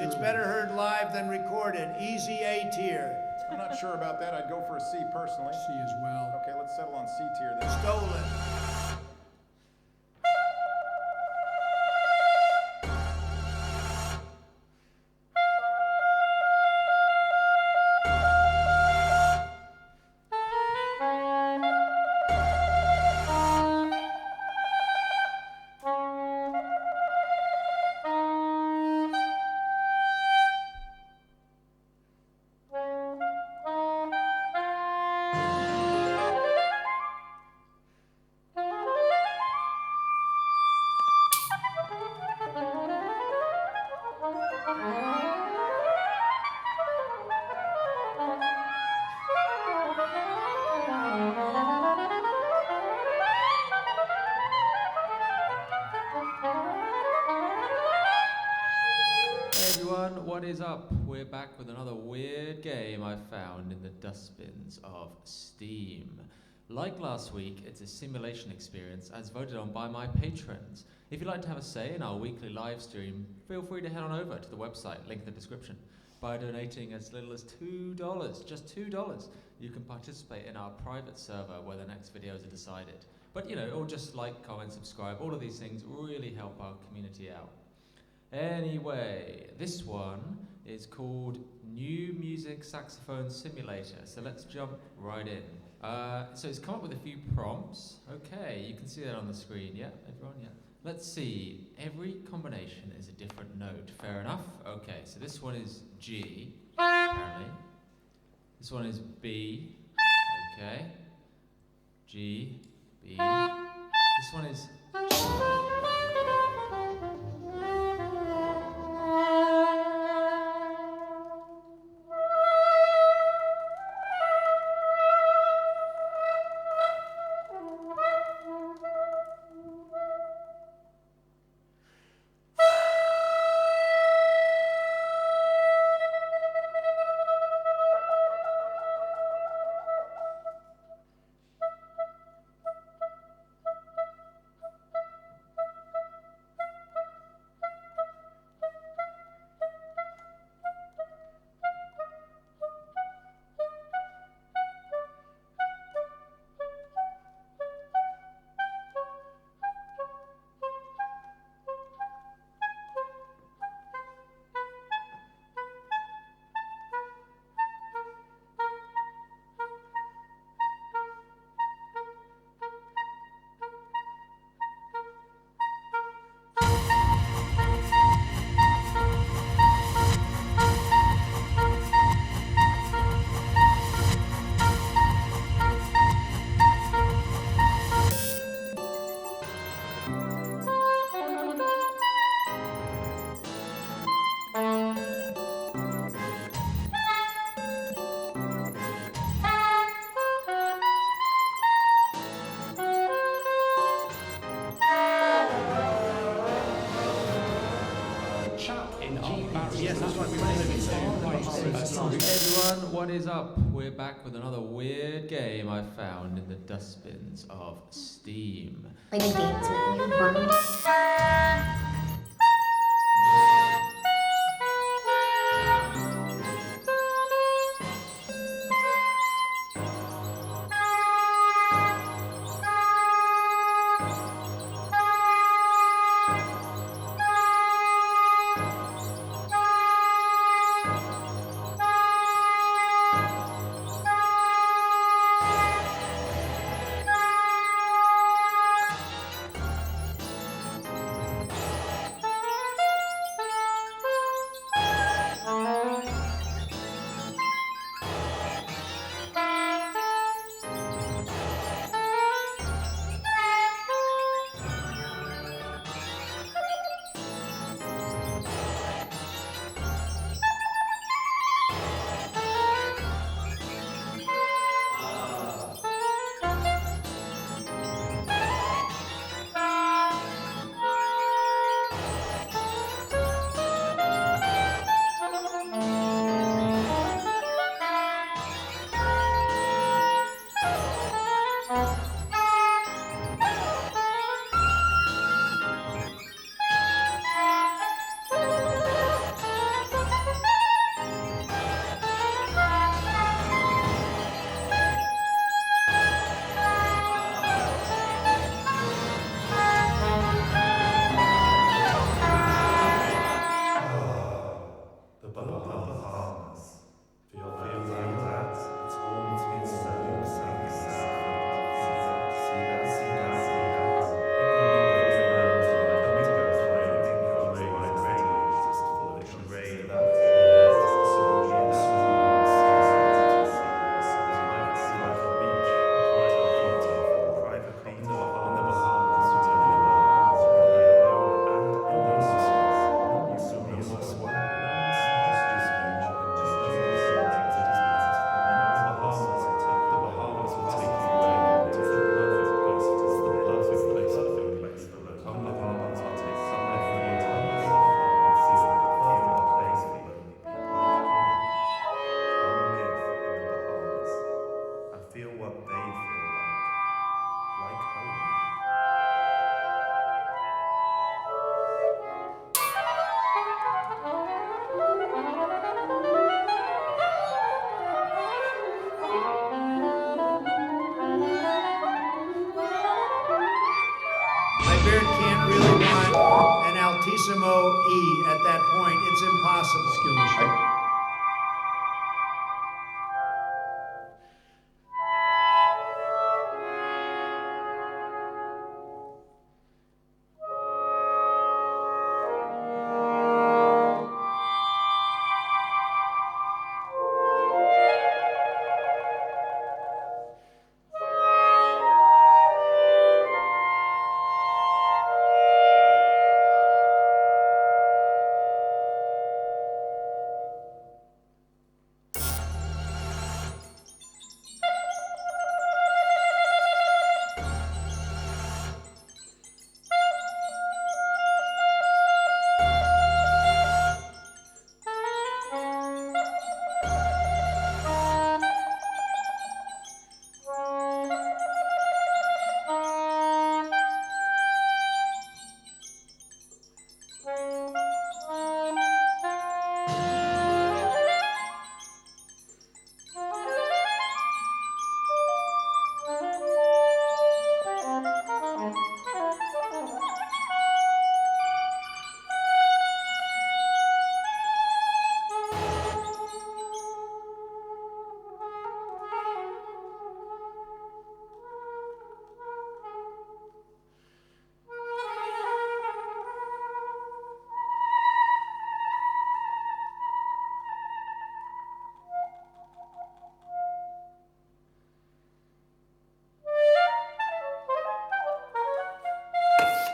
It's better heard live than recorded. Easy A tier. I'm not sure about that. I'd go for a C personally. C as well. Okay, let's settle on C tier then. Stolen. What is up? We're back with another weird game I found in the dustbins of Steam. Like last week, it's a simulation experience as voted on by my patrons. If you'd like to have a say in our weekly live stream, feel free to head on over to the website, link in the description. By donating as little as $2, just $2, you can participate in our private server where the next videos are decided. But or just like, comment, subscribe, all of these things really help our community out. Anyway, this one is called New Music Saxophone Simulator. So let's jump right in. So it's come up with a few prompts. Okay, you can see that on the screen. Yeah, everyone, yeah. Let's see. Every combination is a different note. Fair enough? Okay, so this one is G, apparently. This one is B. Okay. G, B. This one is everyone, what is up? We're back with another weird game I found in the dustbins of Steam. Like a dance with your mom. at that point. It's impossible. Skill issue.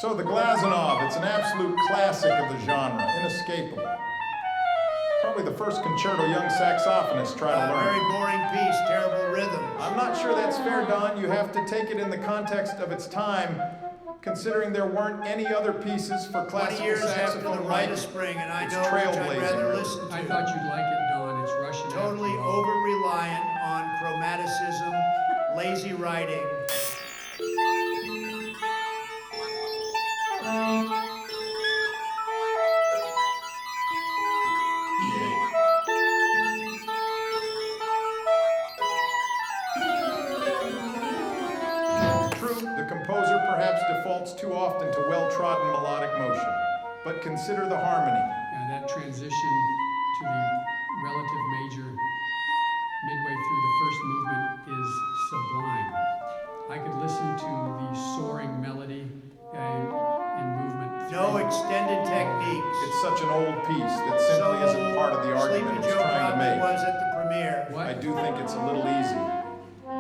So the Glazunov, it's an absolute classic of the genre, inescapable. Probably the first concerto young saxophonists try to learn. Very boring piece, terrible rhythm. I'm not sure that's fair, Don. You have to take it in the context of its time, considering there weren't any other pieces for 20 classical years after saxophone the like Rite of Spring, and I It's know which I'd trailblazing. rather listen to. I thought you'd like it, Don. It's Russian. Totally after all. over-reliant on chromaticism, lazy writing. True, the composer perhaps defaults too often to well-trodden melodic motion, but consider the harmony. And that transition to the relative major midway through the first movement is sublime. I could listen to the soaring melody in movement. No 3. extended techniques. It's such an old piece that simply isn't part of the argument Sleepy it's Joe trying to probably make. was at the premiere. What? I do think it's a little easy.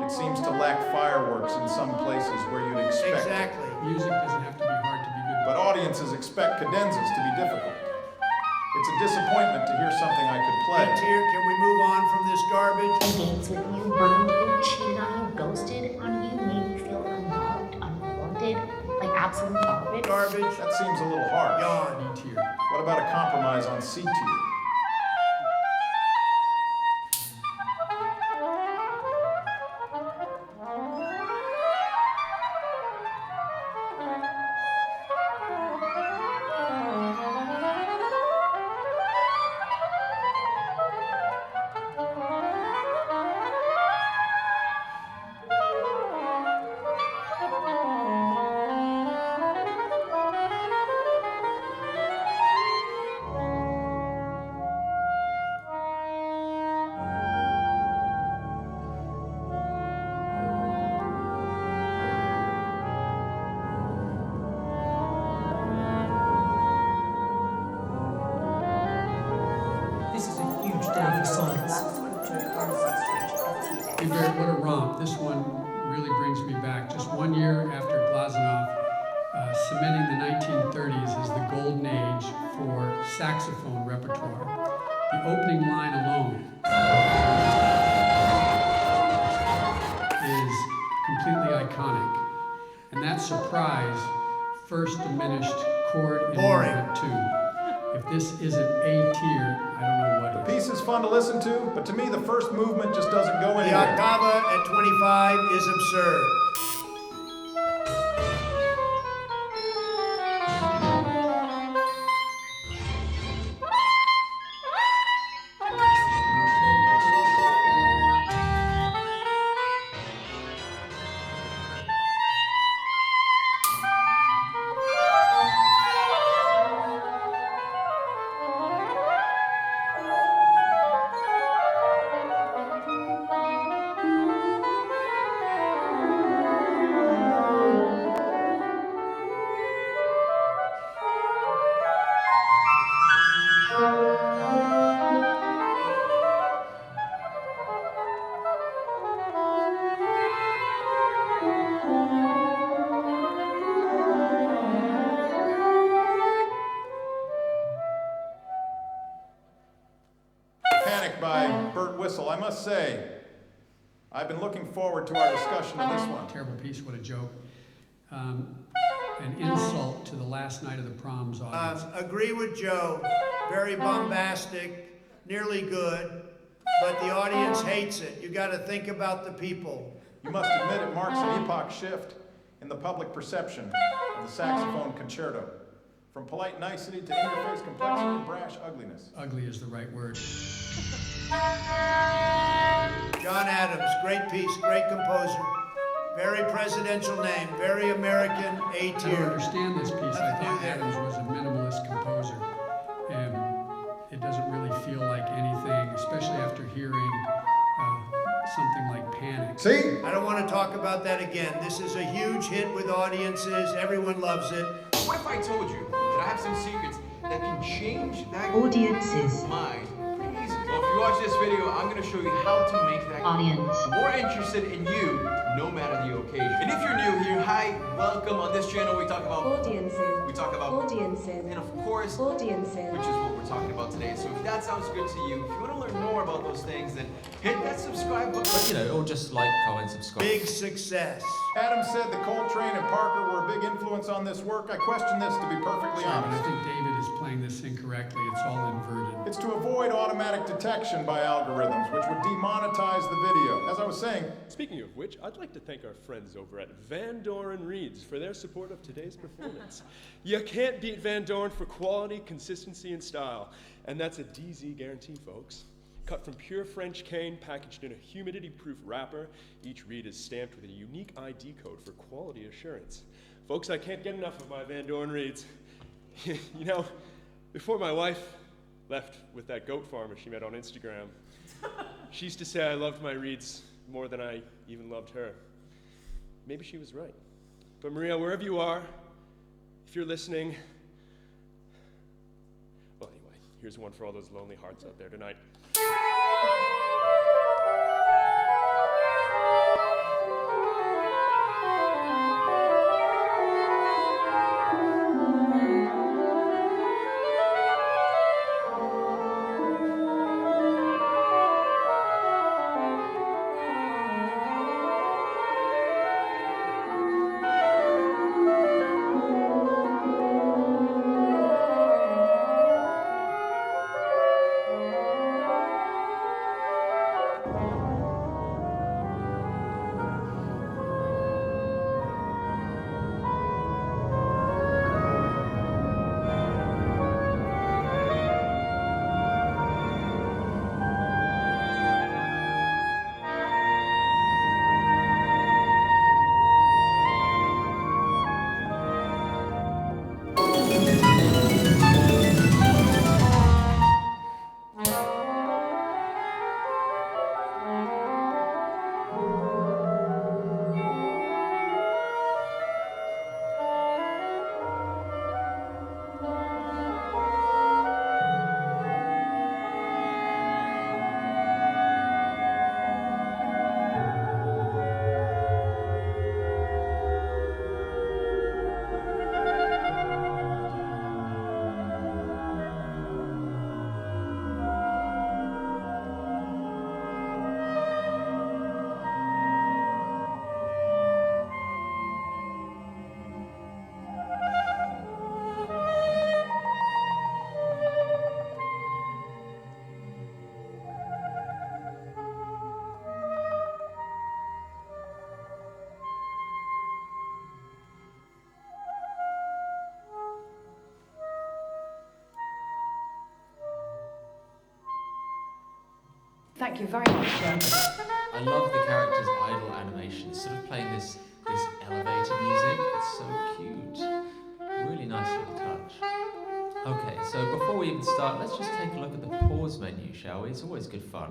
It seems to lack fireworks in some places where you'd expect. Exactly. Music doesn't have to be hard to be good. But audiences expect cadenzas to be difficult. It's a disappointment to hear something I could play. Tier, can we move on from this garbage? Dates with you, burned you, cheated on you, ghosted on you, made you feel unloved, unwanted, like absolute garbage. Garbage. That seems a little harsh. Yawn. B tier. What about a compromise on C tier? This is a huge day for science. Hey, Barrett, what a romp. This one really brings me back. Just 1 year after Glazunov, cementing the 1930s as the golden age for saxophone repertoire. The opening line alone is completely iconic. And that surprise, first diminished chord in Boring. movement 2. If this isn't A tier, I don't know what The is. piece is fun to listen to, but to me the first movement just doesn't go The anywhere. ottava at 25 is absurd. Panic by Burt Whistle. I must say, I've been looking forward to our discussion of this one. Terrible piece, what a joke. An insult to the last night of the proms audience. Agree with Joe. Very bombastic, nearly good, but the audience hates it. You got to think about the people. You must admit it marks an epoch shift in the public perception of the saxophone concerto. From polite nicety to in-your-face complexity and brash ugliness. Ugly is the right word. John Adams, great piece, great composer. Very presidential name, very American, A I don't tier. understand this piece. I Nothing thought new there. Adams was a minimalist composer. And it doesn't really feel like anything, especially after hearing something like Panic. See? I don't want to talk about that again. This is a huge hit with audiences. Everyone loves it. What if I told you that I have some secrets that can change that Audiences. mind pretty easily? Well, if you watch this video, I'm going to show you how to make that Audience. more interested in you, no matter the occasion. And if you're new here, hi, welcome. On this channel, we talk about Audiences. we talk about Audiences. and of course, Audiences. which is what we're talking about today. So if that sounds good to you, if you want to learn more about those things, then hit that subscribe button. But, you know, or just like, comment, subscribe. Big success. Adam said that Coltrane and Parker were a big influence on this work. I question this, to be perfectly Sorry, but I honest. think David is playing this incorrectly. It's all inverted. It's to avoid automatic detection by algorithms, which would demonetize the video. As I was saying, Speaking of which, I'd like to thank our friends over at Van Doren Reeds for their support of today's performance. You can't beat Van Doren for quality, consistency, and style. And that's a DZ guarantee, folks. Cut from pure French cane, packaged in a humidity-proof wrapper, each reed is stamped with a unique ID code for quality assurance. Folks, I can't get enough of my Van Doren Reeds. You know, before my wife left with that goat farmer she met on Instagram, she used to say I loved my reeds more than I even loved her. Maybe she was right. But Maria, wherever you are, if you're listening, well, anyway, here's one for all those lonely hearts out there tonight. Thank you very much, Jen. I love the character's idle animation, sort of playing this elevator music. It's so cute. Really nice little touch. Okay, so before we even start, let's just take a look at the pause menu, shall we? It's always good fun.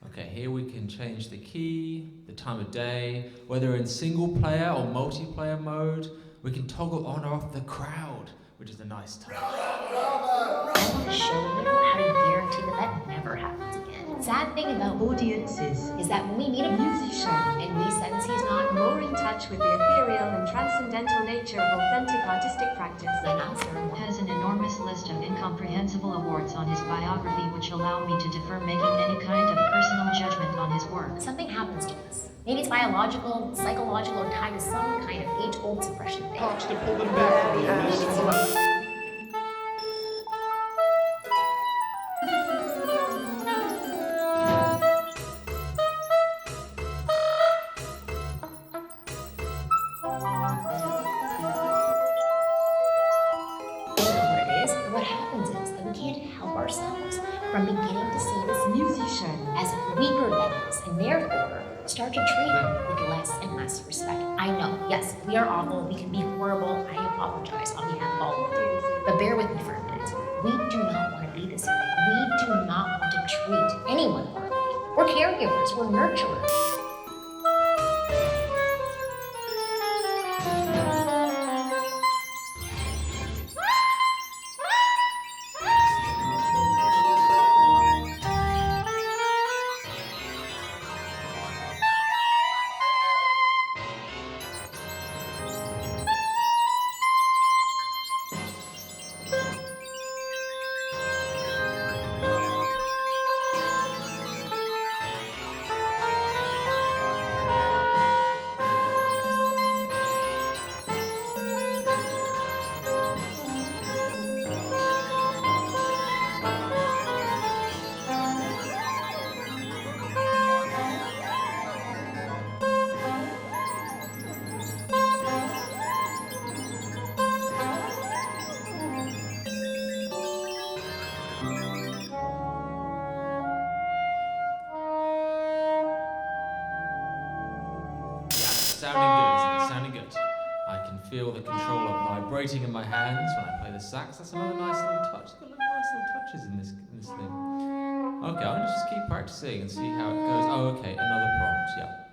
Okay, here we can change the key, the time of day, whether in single player or multiplayer mode. We can toggle on or off the crowd, which is a nice touch. I want to show you how to guarantee that that never happens again. sad thing about audiences is that when we meet a musician and we sense he's not more in touch with the ethereal and transcendental nature of authentic artistic practice, then answer has an enormous list of incomprehensible awards on his biography which allow me to defer making any kind of personal judgment on his work. something happens to us. Maybe it's biological, psychological, or tied to some kind of age-old suppression thing. Cops to pull them back from you, miss. What happens is that we can't help ourselves from beginning to see this musician as weaker than us, and therefore start to treat him with less and less respect. I know, yes, we are awful, we can be horrible, I apologize on behalf of all of you, but bear with me for a minute. We do not want to be this way. We do not want to treat anyone horribly. We're caregivers, we're nurturers. Sounding good. I can feel the controller vibrating in my hands when I play the sax. That's another nice little touch. It's got nice little touches in this thing. Okay, I'm gonna just keep practicing and see how it goes. Oh, okay, another prompt. Yeah.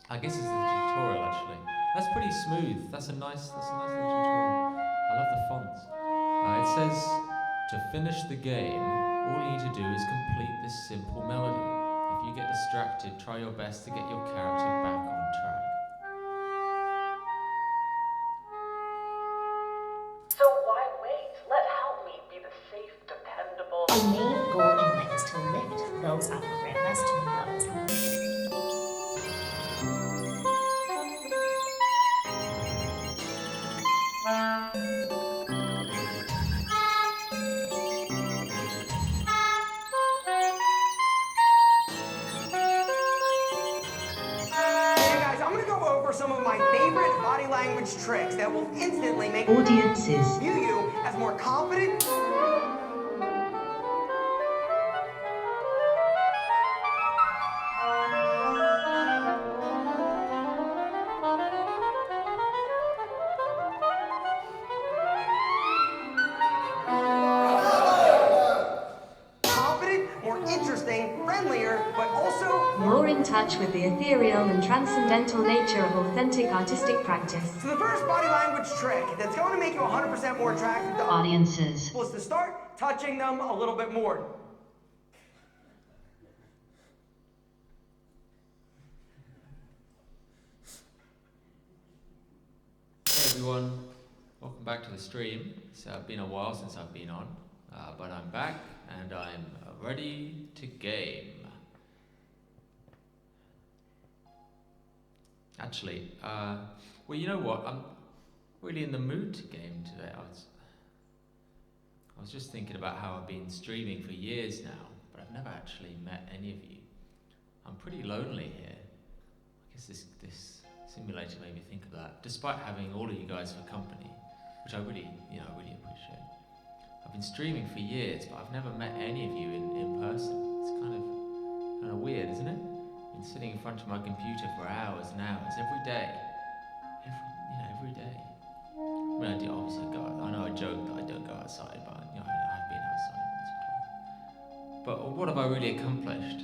I guess it's the tutorial actually. That's pretty smooth. That's a nice little tutorial. I love the fonts. It says to finish the game, all you need to do is complete this simple melody. If you get distracted, try your best to get your character back on track. Our main goal in life is to lift those up around us to new levels. Hey guys, I'm gonna go over some of my favorite body language tricks that will instantly make audiences view you as more confident. more in touch with the ethereal and transcendental nature of authentic artistic practice. So the first body language trick that's going to make you 100% more attractive to audiences was to start touching them a little bit more. Hey everyone, welcome back to the stream. It's been a while since I've been on, but I'm back and I'm ready to game. Actually, well, you know what? I'm really in the mood to game today. I was just thinking about how I've been streaming for years now, but I've never actually met any of you. I'm pretty lonely here. I guess this simulator made me think of that, despite having all of you guys for company, which I really appreciate. I've been streaming for years, but I've never met any of you in person. It's kind of weird, isn't it? Been sitting in front of my computer for hours and hours, every day. Every day. I mean, I do obviously go out. I know I joke that I don't go outside, but I have been outside once or twice. But what have I really accomplished? I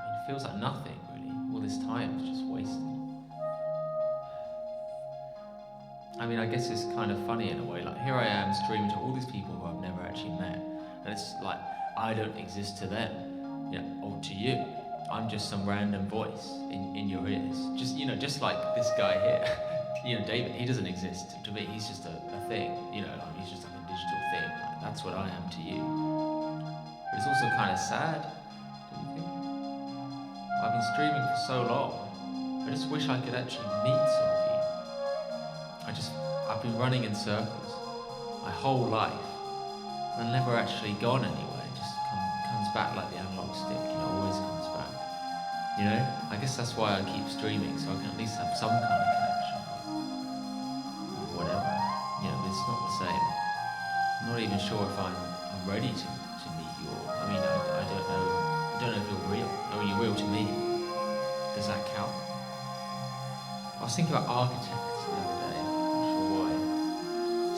mean, it feels like nothing, really. All this time is just wasted. I mean, I guess it's kind of funny in a way. Like, here I am streaming to all these people who I've never actually met, and it's like I don't exist to them. or to you. I'm just some random voice in your ears. Just like this guy here. David, he doesn't exist to me. He's just a thing. He's just like a digital thing. That's what I am to you. But it's also kind of sad, don't you think? I've been streaming for so long. I just wish I could actually meet some of you. I've been running in circles my whole life. And I've never actually gone anywhere. It just comes back like the analog stick, always comes back. I guess that's why I keep streaming, so I can at least have some kind of connection. Whatever. It's not the same. I'm not even sure if I'm ready to meet you all. I mean, I don't know. I don't know if you're real. Are you real to me? Does that count? I was thinking about architects the other day. I'm not sure why.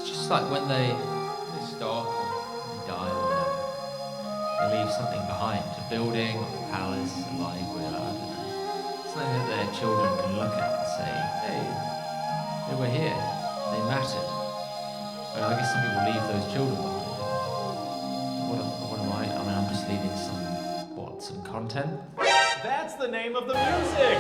It's just like when they stop, they die or whatever. They leave something behind, a building, a palace, a library, I don't know. Something that their children can look at and say, hey, they were here, they mattered. But I guess some people leave those children behind. What am I? I mean, I'm just leaving some content? That's the name of the music!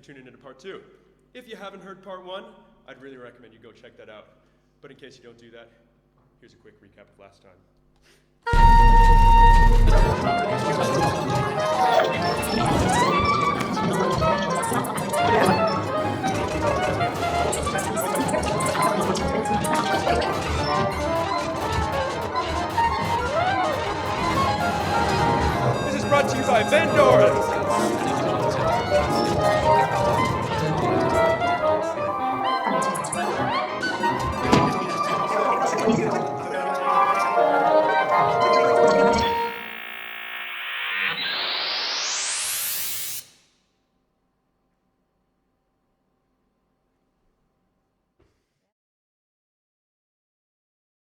Tuning into part 2. If you haven't heard part 1, I'd really recommend you go check that out. But in case you don't do that, here's a quick recap of last time. This is brought to you by Van Doren.